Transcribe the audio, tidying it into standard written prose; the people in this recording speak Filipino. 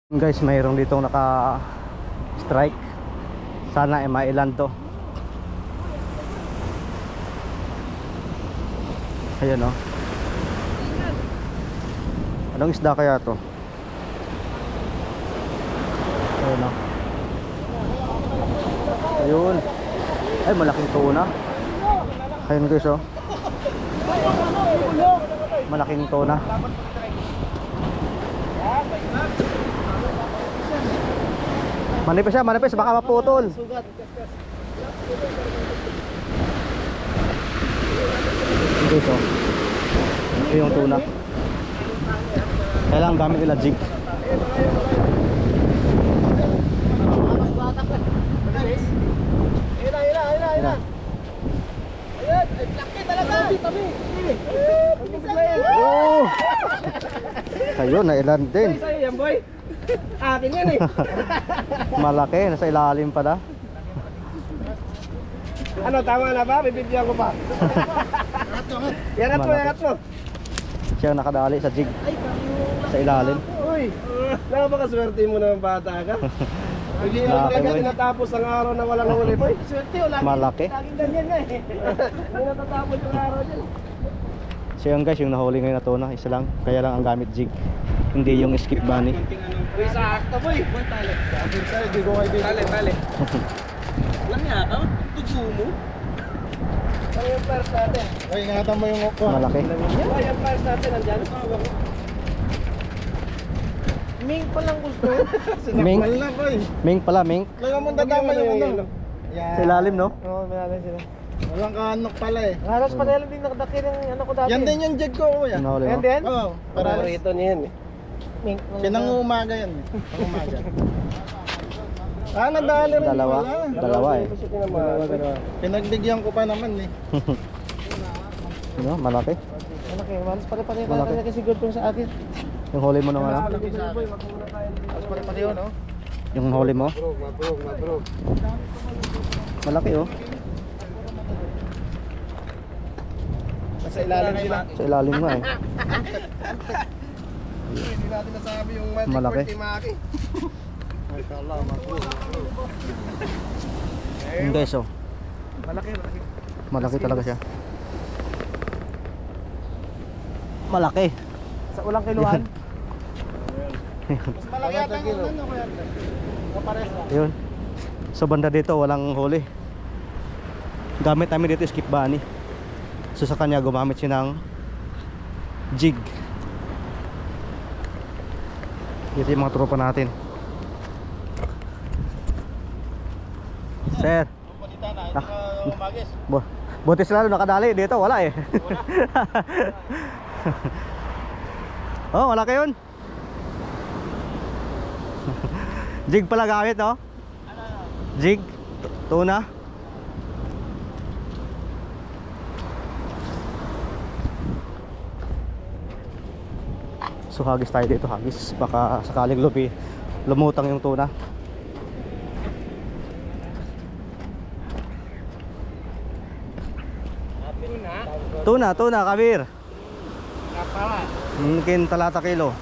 Guys, mayroong ditong naka strike. Sana ay mailan to. Ayan o. Anong isda kaya to? Ayan o. Ayun. Ay, malaking tuna. Ayun guys o. Malaking tuna. Manipis siya, manipis, baka maputol. Okay, so ito yung tuna. Kailangan gamit nila jig. Oh! Ayun, nailan din. Akin yan eh. Malaki, nasa ilalim pala. Ano, tama na ba? Bibigyan ko pa. Yangat mo, yangat mo. Siya nakadali sa jig. Sa ilalim. Uy, nakapakaswerte mo naman bata ka. Hindi lang ganyan, natapos ang araw na walang huli. Uy, swerte o, Malaki. laging ganyan nga eh. Hindi natatapos yung araw dyan. So yun guys, yung nahuli ngayon na tuna, isa lang. Kaya lang ang gamit jig, hindi yung skip bunny. Uy, sakto boy. Tali. Hindi ko kayo dito. Tali. Alam niya ka? Tugso mo? Ano yung pairs natin? Uy, ingatan mo yung okko. Malaki. Uy, yung pairs natin nandyan. Ming pa lang gusto. Ming? Sinakmal na boy. Ming pala, ming. Kaya mo dadama yung ano. Sa ilalim, no? Oo, malalim sila. Walang kaanok pala eh. Halos pa lang din nakadaki ng ano ko dati. Yan din yung jig ko, kuya. Yung nahuli Yan mo. din? Oo, Paborito niya yan eh. Ming. Sinang umaga yan eh. Ang umaga. Nadali rin Dalawa. pala. Dalawa eh. Dalawa. Pinagbigyan ko pa naman eh. Ano, malaki. Malaki. Malas pare-pare Malaki. kasi siguro tong sa akin. Yung huli mo nung ano? Tapos pare-pare yun, no? Yung huli mo? Mabrog. Malaki oh. Nasa ilalim sila. Sa ilalim nga eh. Hindi natin nasabi yung magic Malaki. word ni Maki. Mashallah, mabrog. Yung guys oh. Malaki. Malaki talaga siya. Malaki. Sa ulang kiluan. Mas malaki yata yung ano, kuya. Kapares lang. Yun. So banda dito walang huli. Gamit namin dito skip bunny. So sa kanya gumamit siya ng jig. Ito yung mga tropa natin. Sir. Umagis. Buti sila nakadali dito, wala eh. Oh, wala kayo yun. Jig pala gamit, no? Jig, tuna. So hagis tayo dito, hagis. Baka sakaling lumutang yung tuna. Tuna, kabir. Kapala. Mungkin talata kilo.